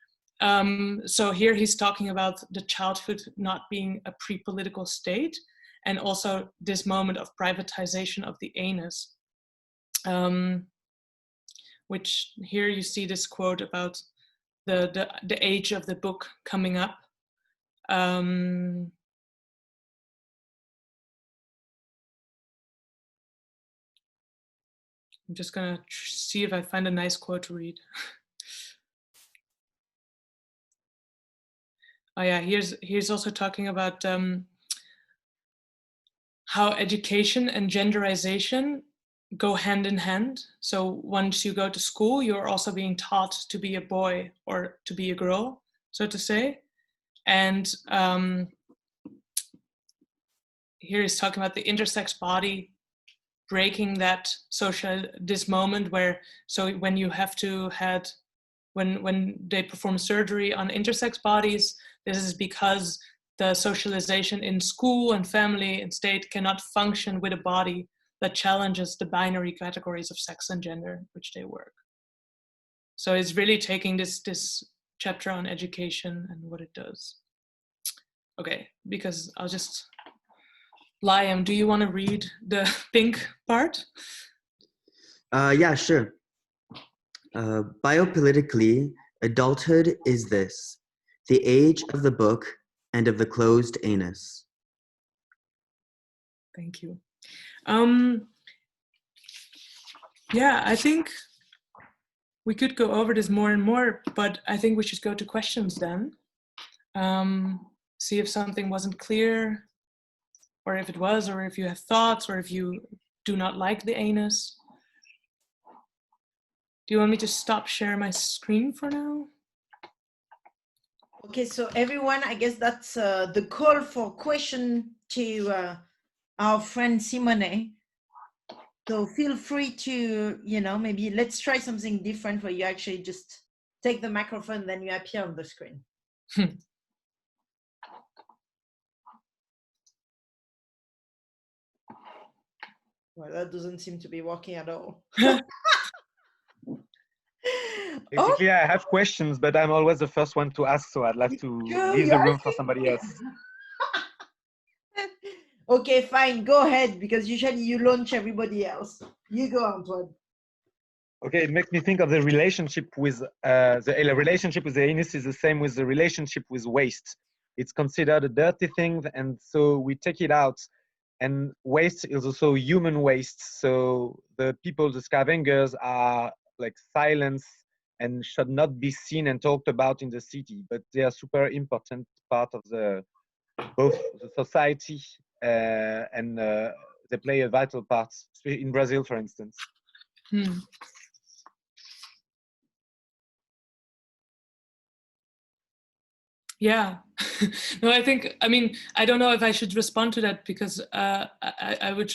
So here he's talking about the childhood not being a pre-political state, and also this moment of privatization of the anus. Which here you see this quote about the age of the book coming up. I'm just gonna see if I find a nice quote to read. Oh yeah, here's also talking about how education and genderization go hand in hand. So once you go to school, you're also being taught to be a boy or to be a girl, so to say. And here he's talking about the intersex body breaking that this moment where, so when you have to when they perform surgery on intersex bodies, this is because the socialization in school and family and state cannot function with a body that challenges the binary categories of sex and gender which they work. So it's really taking this chapter on education and what it does. Okay, because I'll just, Liam, do you want to read the pink part? Yeah, sure. Biopolitically, adulthood is this, the age of the book and of the closed anus. Thank you. Yeah, I think we could go over this more and more, but I think we should go to questions then. See if something wasn't clear, or if it was, or if you have thoughts, or if you do not like the anus. Do you want me to stop sharing my screen for now? Okay, so everyone, I guess that's the call for question to our friend Simone. So feel free to, maybe let's try something different where you actually just take the microphone, then you appear on the screen. Well, that doesn't seem to be working at all. Basically, I have questions, but I'm always the first one to ask, so I'd love to leave the room for somebody else. Okay, fine, go ahead, because usually you launch everybody else. You go, Antoine. Okay, it makes me think of the relationship with the relationship with the anus is the same with the relationship with waste. It's considered a dirty thing, and so we take it out. And waste is also human waste. So the people, the scavengers, are like silenced and should not be seen and talked about in the city. But they are super important part of both the society and they play a vital part in Brazil, for instance. Yeah, no, I don't know if I should respond to that, because I would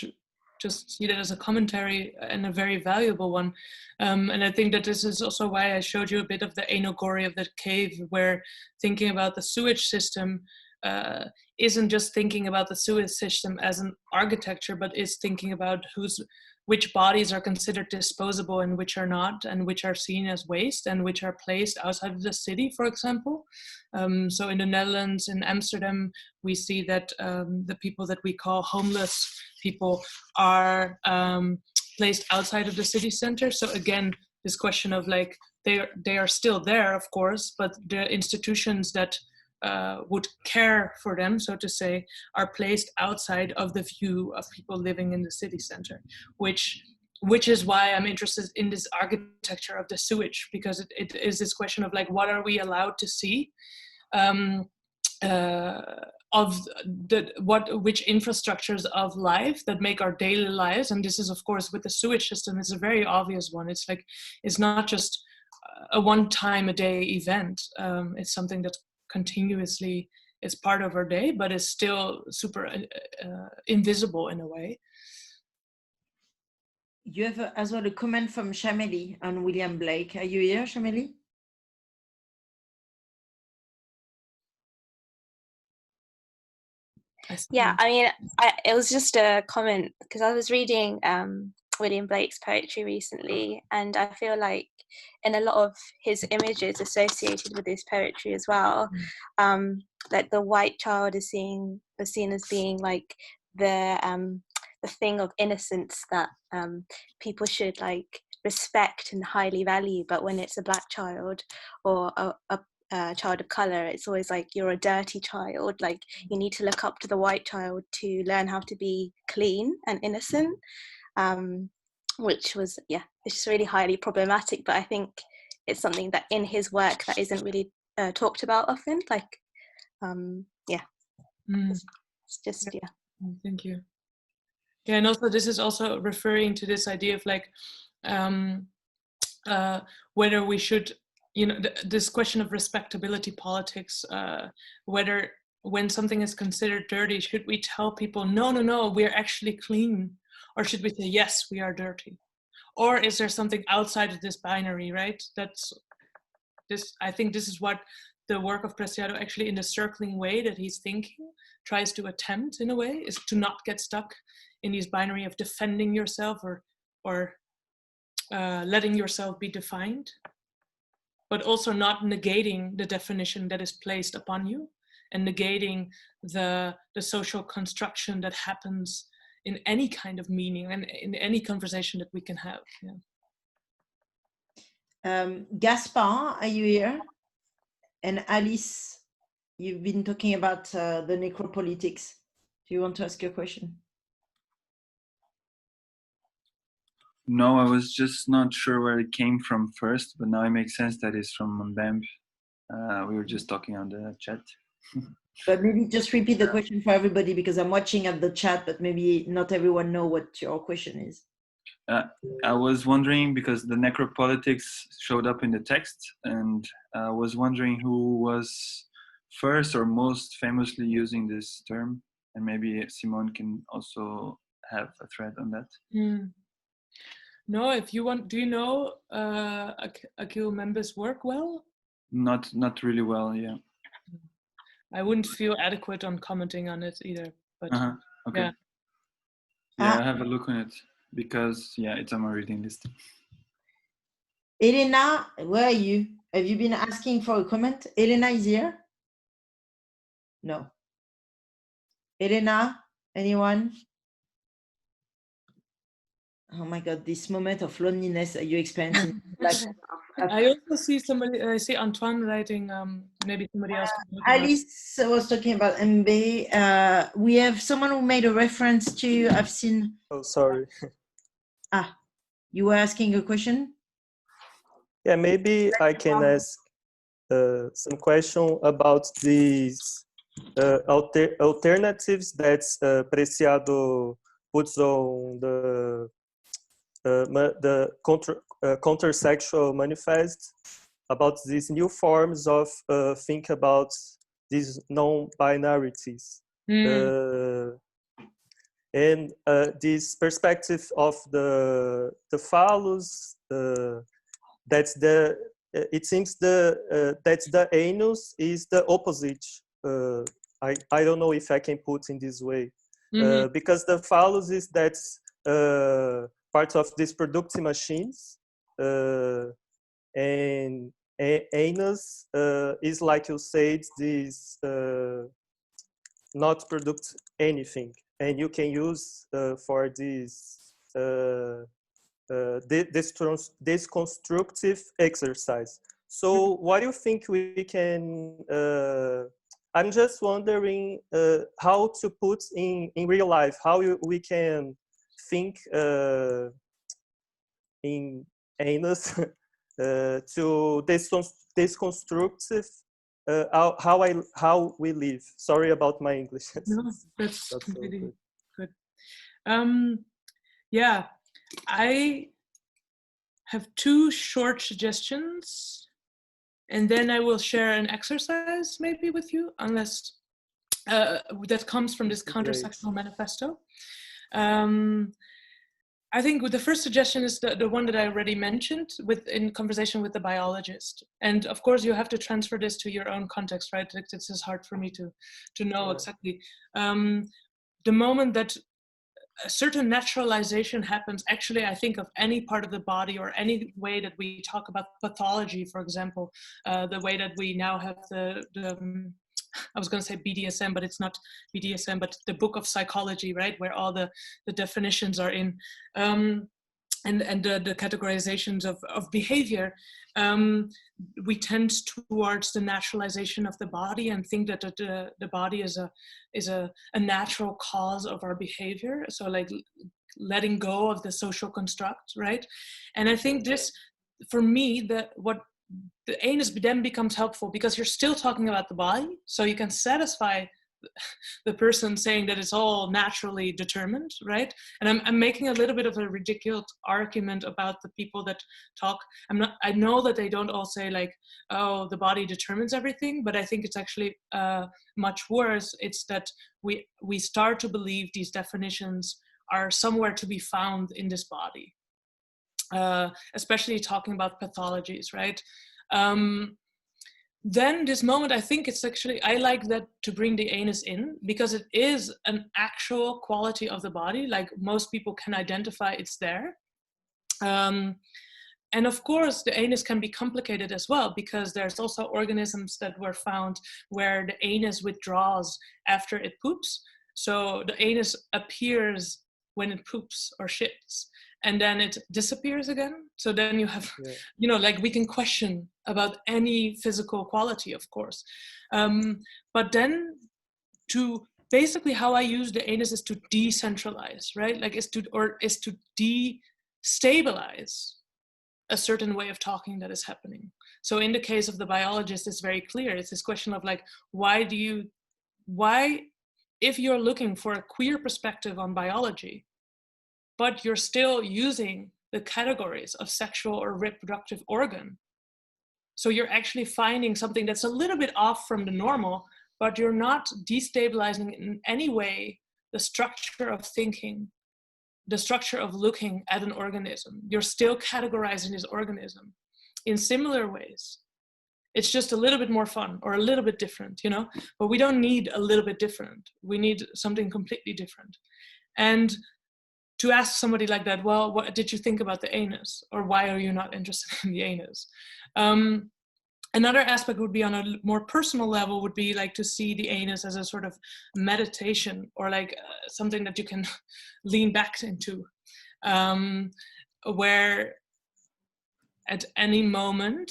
just see that as a commentary and a very valuable one. And I think that this is also why I showed you a bit of the anogory of the cave, where thinking about the sewage system isn't just thinking about the sewage system as an architecture, but is thinking about which bodies are considered disposable and which are not, and which are seen as waste and which are placed outside of the city, for example. So in the Netherlands, in Amsterdam, we see that the people that we call homeless people are placed outside of the city center. So again, this question of like, they are still there, of course, but the institutions that would care for them, so to say, are placed outside of the view of people living in the city center, which is why I'm interested in this architecture of the sewage, because it is this question of like, what are we allowed to see, which infrastructures of life that make our daily lives. And this is, of course, with the sewage system, it's a very obvious one. It's like, it's not just a one-time-a-day event. It's something that's continuously is part of our day, but is still super invisible in a way. You have as well a comment from Shameli on William Blake. Are you here, Shameli? Yeah, I mean, it was just a comment because I was reading William Blake's poetry recently, and I feel like in a lot of his images associated with his poetry as well, like the white child is seen as being like the thing of innocence that people should like respect and highly value, but when it's a black child or a child of color, it's always like, you're a dirty child, like you need to look up to the white child to learn how to be clean and innocent, which was, yeah, it's just really highly problematic. But I think it's something that in his work that isn't really talked about often, like it's just Thank you. Yeah, and also this is also referring to this idea of like whether we should, this question of respectability politics, whether when something is considered dirty, should we tell people, no, we're actually clean? Or should we say, yes, we are dirty? Or is there something outside of this binary, right? That's this. I think this is what the work of Preciado actually, in the circling way that he's thinking, tries to attempt in a way, is to not get stuck in these binary of defending yourself or letting yourself be defined, but also not negating the definition that is placed upon you and negating the social construction that happens in any kind of meaning and in any conversation that we can have. Yeah. Gaspar, are you here? And Alice, you've been talking about the necropolitics. Do you want to ask your question? No, I was just not sure where it came from first, but now it makes sense that it's from Mbembe. We were just talking on the chat. But maybe just repeat the question for everybody, because I'm watching at the chat, but maybe not everyone know what your question is. I was wondering, because the necropolitics showed up in the text, and I was wondering who was first or most famously using this term, and maybe Simone can also have a thread on that. No, if you want, do you know Akhil Mbembe's work well? Not really well, yeah. I wouldn't feel adequate on commenting on it either, but okay. Yeah, I have a look on it, because yeah, it's on my reading list. Elena, where are you? Have you been asking for a comment? Elena is here? No. Elena, anyone? Oh my God, this moment of loneliness are you experiencing? I also see somebody, I see Antoine writing, maybe somebody else. Alice was talking about MB. We have someone who made a reference to, I've seen. Oh, sorry. You were asking a question? Yeah, maybe I can ask some question about these alternatives that Preciado puts on the Countersexual Manifesto, about these new forms of think about these non-binarities. And this perspective of the phallus, that's the, it seems that the anus is the opposite. I don't know if I can put in this way, because the phallus is that's part of these productive machines, and anus is, like you said, this not produce anything, and you can use for this this constructive exercise. So what do you think we can, I'm just wondering how to put in real life, how we can think in anus to this constructive how we live. Sorry about my English. No, that's completely good. Yeah, I have two short suggestions, and then I will share an exercise maybe with you, unless that comes from this Countersexual Manifesto. I think the first suggestion is the one that I already mentioned in conversation with the biologist. And of course, you have to transfer this to your own context, right? This is hard for me to know exactly. The moment that a certain naturalization happens, actually, I think of any part of the body or any way that we talk about pathology, for example, the way that we now have the I was going to say BDSM, but it's not BDSM, but the book of psychology, right? Where all the definitions are in, and the categorizations of behavior. We tend towards the naturalization of the body and think that the body is a natural cause of our behavior. So like letting go of the social construct, right? And I think this, for me, the anus then becomes helpful because you're still talking about the body, so you can satisfy the person saying that it's all naturally determined, right? And I'm making a little bit of a ridiculous argument about the people that talk. I know that they don't all say like, oh, the body determines everything, but I think it's actually much worse. It's that we start to believe these definitions are somewhere to be found in this body, especially talking about pathologies, right? Then this moment, I think it's actually, I like that to bring the anus in, because it is an actual quality of the body, like most people can identify it's there. And of course, the anus can be complicated as well, because there's also organisms that were found where the anus withdraws after it poops. So the anus appears when it poops or shits, and then it disappears again. So then you have, you know, like we can question about any physical quality, of course. But then to basically how I use the anus is to decentralize, right? Like is to destabilize a certain way of talking that is happening. So in the case of the biologist, it's very clear. It's this question of like, why, if you're looking for a queer perspective on biology, but you're still using the categories of sexual or reproductive organ, so you're actually finding something that's a little bit off from the normal, but you're not destabilizing in any way the structure of thinking, the structure of looking at an organism. You're still categorizing this organism in similar ways. It's just a little bit more fun or a little bit different, you know, but we don't need a little bit different. We need something completely different. And to ask somebody like that, well, what did you think about the anus? Or why are you not interested in the anus? Another aspect would be on a more personal level, would be like to see the anus as a sort of meditation, or like something that you can lean back into, where at any moment,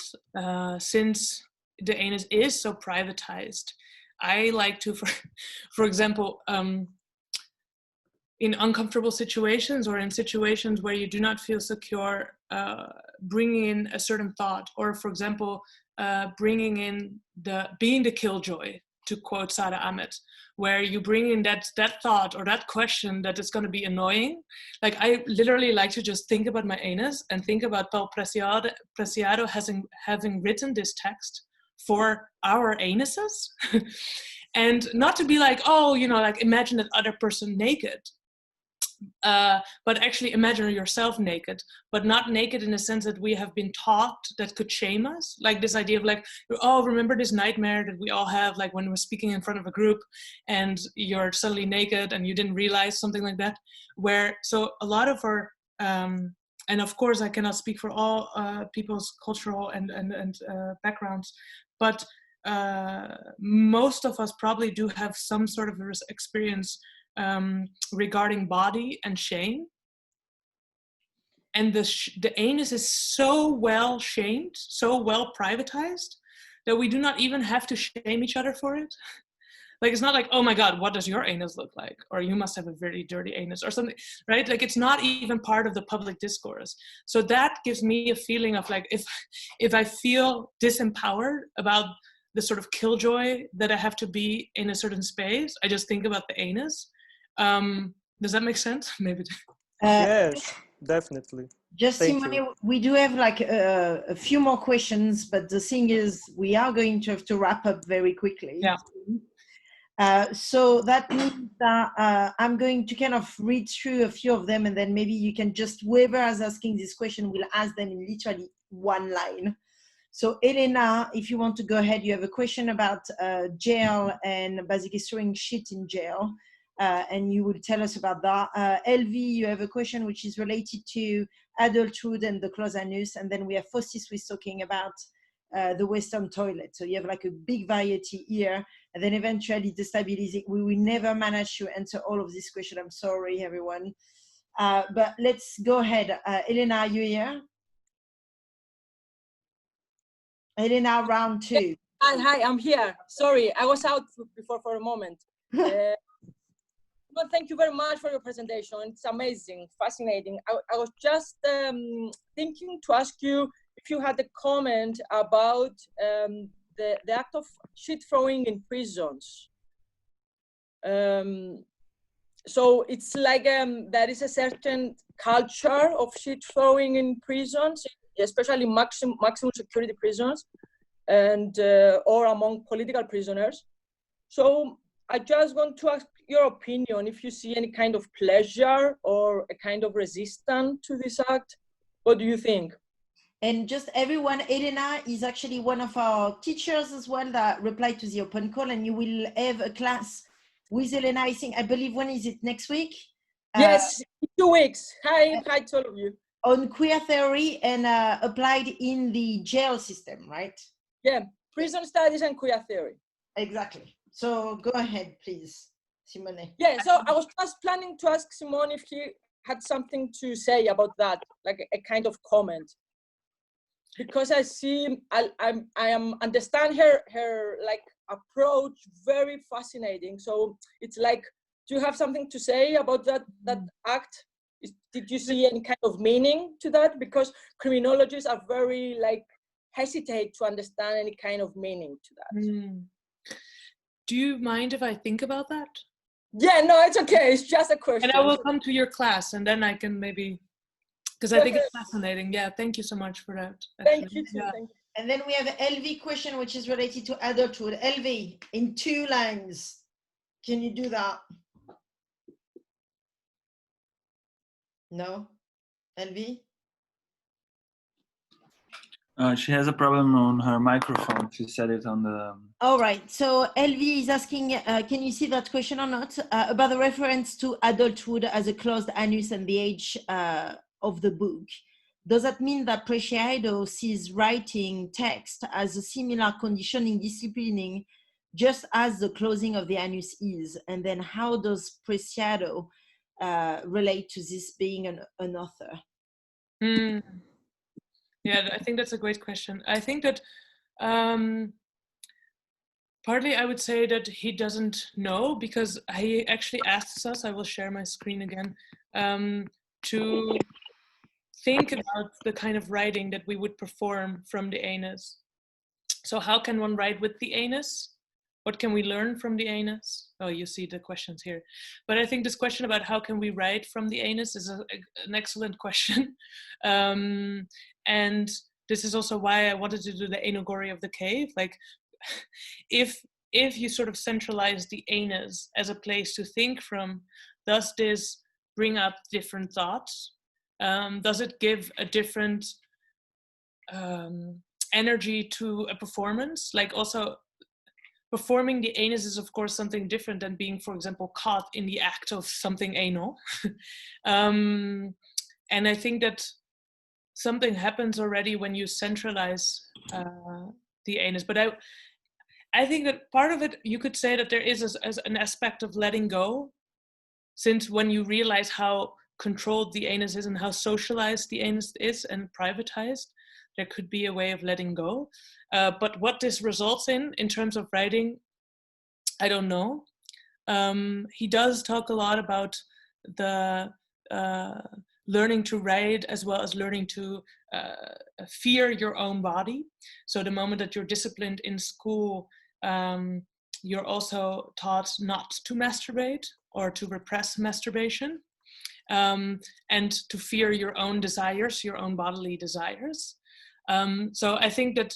since the anus is so privatized, I like to, for example, in uncomfortable situations or in situations where you do not feel secure, bringing in a certain thought, or for example, bringing in being the killjoy, to quote Sara Ahmed, where you bring in that thought or that question that is going to be annoying. Like I literally like to just think about my anus and think about Paul Preciado having written this text for our anuses, and not to be like, oh, you know, like imagine that other person naked. But actually imagine yourself naked, but not naked in the sense that we have been taught that could shame us. Like this idea of like, oh, remember this nightmare that we all have, like when we're speaking in front of a group and you're suddenly naked and you didn't realize, something like that. Where, so a lot of our, and of course I cannot speak for all people's cultural and backgrounds, but most of us probably do have some sort of experience regarding body and shame, and the anus is so well shamed, so well privatized, that we do not even have to shame each other for it. Like it's not like, oh my god, what does your anus look like, or you must have a very dirty anus or something, right? Like it's not even part of the public discourse. So that gives me a feeling of like, if I feel disempowered about the sort of killjoy that I have to be in a certain space, I just think about the anus. Does that make sense? Maybe. Yes, definitely. Just Simone, we do have like a few more questions, but the thing is, we are going to have to wrap up very quickly. Yeah. So that means that I'm going to kind of read through a few of them, and then maybe you can just, whoever is asking this question will ask them in literally one line. So Elena, if you want to go ahead, you have a question about jail and basically throwing shit in jail. And you will tell us about that. LV, you have a question which is related to adulthood and the closed anus, and then we have Faustis who's talking about the Western toilet. So you have like a big variety here, and then eventually destabilizing. We will never manage to answer all of this question. I'm sorry, everyone. But let's go ahead. Elena, are you here? Elena, round two. Hi, I'm here. Sorry, I was out before for a moment. Well, thank you very much for your presentation. It's amazing, fascinating. I was just thinking to ask you if you had a comment about the act of shit throwing in prisons. So it's like there is a certain culture of shit throwing in prisons, especially maximum security prisons, and or among political prisoners. So I just want to ask your opinion, if you see any kind of pleasure or a kind of resistance to this act. What do you think? And just everyone, Elena is actually one of our teachers as well that replied to the open call, and you will have a class with Elena, I believe, when is it, next week? Yes, 2 weeks. Hi to all of you. On queer theory and applied in the jail system, right? Yeah, prison studies and queer theory. Exactly. So go ahead, please, Simone. Yeah, so I was just planning to ask Simone if he had something to say about that, like a kind of comment. Because I see, I understand her like approach very fascinating. So it's like, do you have something to say about that act? Did you see any kind of meaning to that? Because criminologists are very like hesitate to understand any kind of meaning to that. Do you mind if I think about that? Yeah, no, it's okay. It's just a question. And I will come to your class, and then I can maybe, because I think it's fascinating. Yeah, thank you so much for that. Thank you too. Yeah. Thank you. And then we have an LV question, which is related to adulthood. LV, in 2 lines, can you do that? No? LV? She has a problem on her microphone. She said it on the... All right. So LV is asking, can you see that question or not? About the reference to adulthood as a closed anus and the age of the book. Does that mean that Preciado sees writing text as a similar conditioning disciplining, just as the closing of the anus is? And then how does Preciado relate to this being an author? Yeah, I think that's a great question. I think that partly I would say that he doesn't know, because he actually asks us, I will share my screen again, to think about the kind of writing that we would perform from the anus. So how can one write with the anus? What can we learn from the anus? Oh, you see the questions here. But I think this question about how can we write from the anus is an excellent question. And this is also why I wanted to do the anogory of the cave. Like, if you sort of centralize the anus as a place to think from, does this bring up different thoughts? Does it give a different energy to a performance? Like, also, performing the anus is of course something different than being, for example, caught in the act of something anal. And I think that something happens already when you centralize the anus. But I think that part of it, you could say that there is as an aspect of letting go, since when you realize how controlled the anus is and how socialized the anus is and privatized, there could be a way of letting go. But what this results in terms of writing, I don't know. He does talk a lot about the learning to write, as well as learning to fear your own body. So the moment that you're disciplined in school, you're also taught not to masturbate or to repress masturbation, and to fear your own desires, your own bodily desires. So I think that,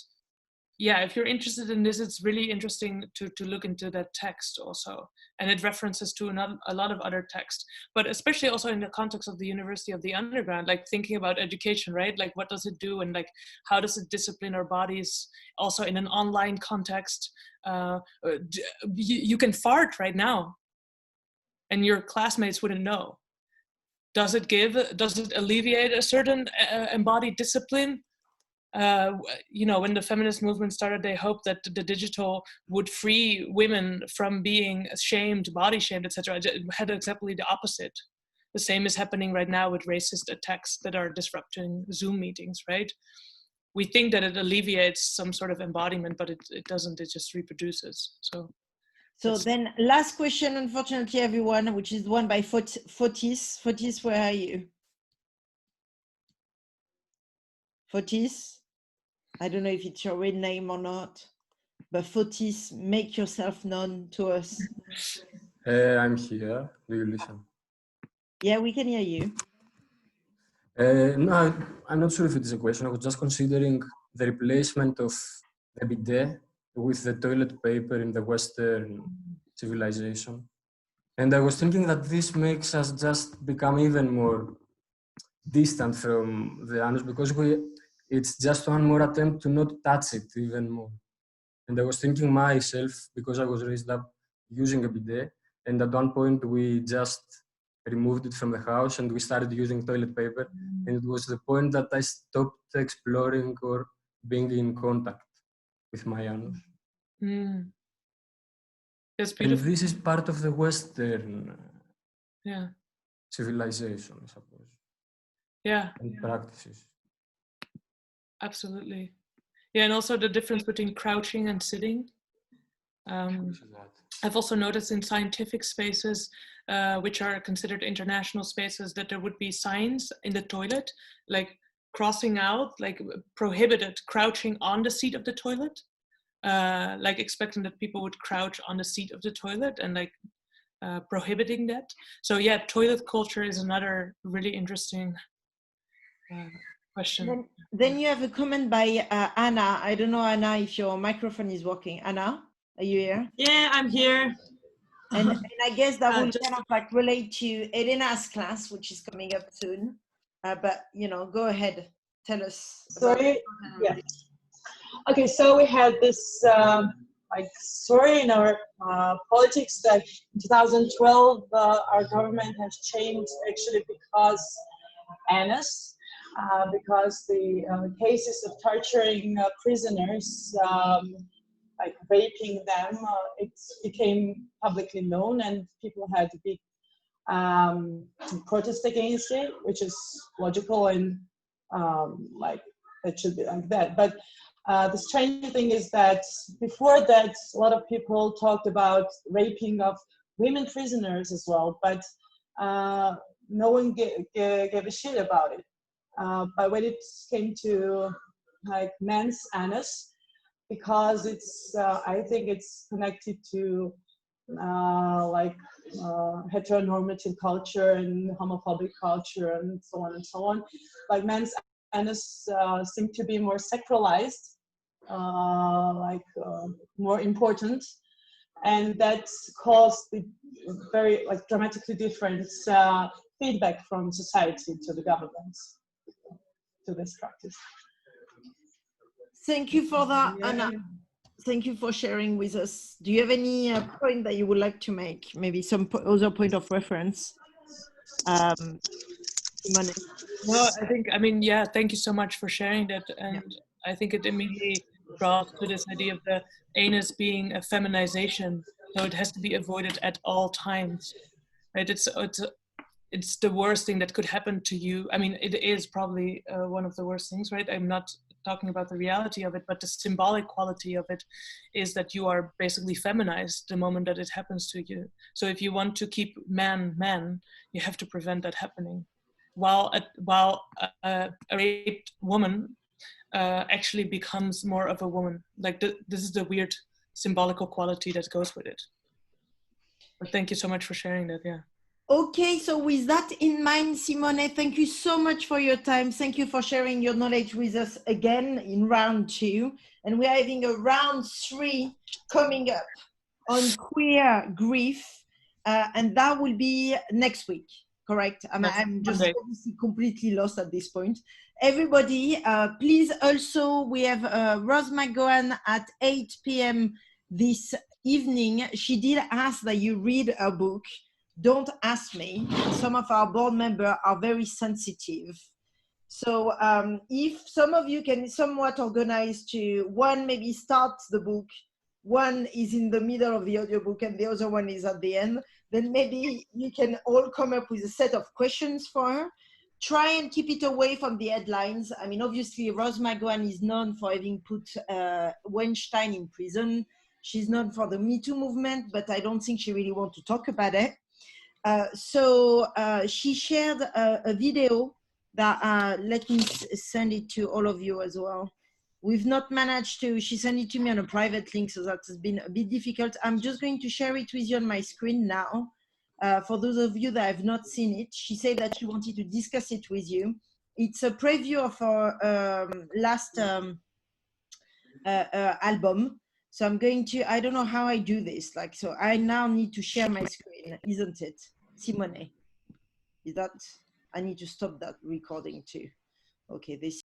yeah, if you're interested in this, it's really interesting to look into that text also. And it references to a lot of other texts, but especially also in the context of the University of the Underground, like thinking about education, right? Like, what does it do? And like, how does it discipline our bodies also in an online context? You can fart right now and your classmates wouldn't know. Does it alleviate a certain embodied discipline? When the feminist movement started, they hoped that the digital would free women from being shamed, body shamed, etc. It had exactly the opposite. The same is happening right now with racist attacks that are disrupting Zoom meetings, right? We think that it alleviates some sort of embodiment, but it doesn't, it just reproduces. So then last question, unfortunately, everyone, which is one by Fotis. Fotis, where are you? Fotis? I don't know if it's your real name or not, but Fotis, make yourself known to us. I'm here. Do you listen? Yeah, we can hear you. No, I'm not sure if it is a question. I was just considering the replacement of the bidet with the toilet paper in the Western civilization. And I was thinking that this makes us just become even more distant from the anus because it's just one more attempt to not touch it even more. And I was thinking myself, because I was raised up using a bidet, and at one point we just removed it from the house and we started using toilet paper. And it was the point that I stopped exploring or being in contact with my anus. Mm. That's And beautiful. this is part of the Western Yeah. civilization, I suppose. Yeah. And practices. Absolutely. Yeah, and also the difference between crouching and sitting. I've also noticed in scientific spaces, which are considered international spaces, that there would be signs in the toilet, like crossing out, like prohibited crouching on the seat of the toilet, like expecting that people would crouch on the seat of the toilet and like prohibiting that. So yeah, toilet culture is another really interesting question. Then you have a comment by Anna. I don't know, Anna, if your microphone is working. Anna, are you here? Yeah, I'm here. And I guess that will just kind of like relate to Elena's class, which is coming up soon. But you know, go ahead, tell us. Sorry. Yeah. Okay, so we had this like story in our politics that in 2012 our government has changed actually because anus, because the cases of torturing prisoners, like raping them, it became publicly known and people had a big protest against it, which is logical and like it should be like that. But the strange thing is that before that, a lot of people talked about raping of women prisoners as well, but no one gave a shit about it. But when it came to like men's anus, because it's, I think it's connected to like heteronormative culture and homophobic culture and so on and so on. Like men's anus seem to be more sacralized, more important, and that caused the very like dramatically different feedback from society to the governments to this practice. Thank you for that, Yeah. Anna. Thank you for sharing with us. Do you have any point that you would like to make? Maybe some other point of reference? Simone? No, I mean, yeah, thank you so much for sharing that. And I think it immediately draws to this idea of the anus being a feminization. So it has to be avoided at all times, right? It's the worst thing that could happen to you. I mean, it is probably one of the worst things, right? I'm not talking about the reality of it, but the symbolic quality of it is that you are basically feminized the moment that it happens to you. So if you want to keep man, you have to prevent that happening. While a raped woman actually becomes more of a woman. Like this is the weird symbolical quality that goes with it. But thank you so much for sharing that, yeah. Okay, so with that in mind, Simone, thank you so much for your time. Thank you for sharing your knowledge with us again in round 2. And we're having a round 3 coming up on queer grief. And that will be next week, correct? I'm just obviously completely lost at this point. Everybody, please also, we have Rose McGowan at 8 p.m. this evening. She did ask that you read her book. Don't ask me. Some of our board members are very sensitive. So if some of you can somewhat organize to, one maybe start the book, one is in the middle of the audiobook and the other one is at the end, then maybe you can all come up with a set of questions for her. Try and keep it away from the headlines. I mean, obviously, Rose McGowan is known for having put Weinstein in prison. She's known for the Me Too movement, but I don't think she really wants to talk about it. So she shared a video that, let me send it to all of you as well. We've not managed to, she sent it to me on a private link, so that has been a bit difficult. I'm just going to share it with you on my screen now. For those of you that have not seen it, she said that she wanted to discuss it with you. It's a preview of our last album. So I'm going to, I don't know how I do this. Like, so I now need to share my screen, isn't it? Simone, is that, I need to stop that recording too. Okay, this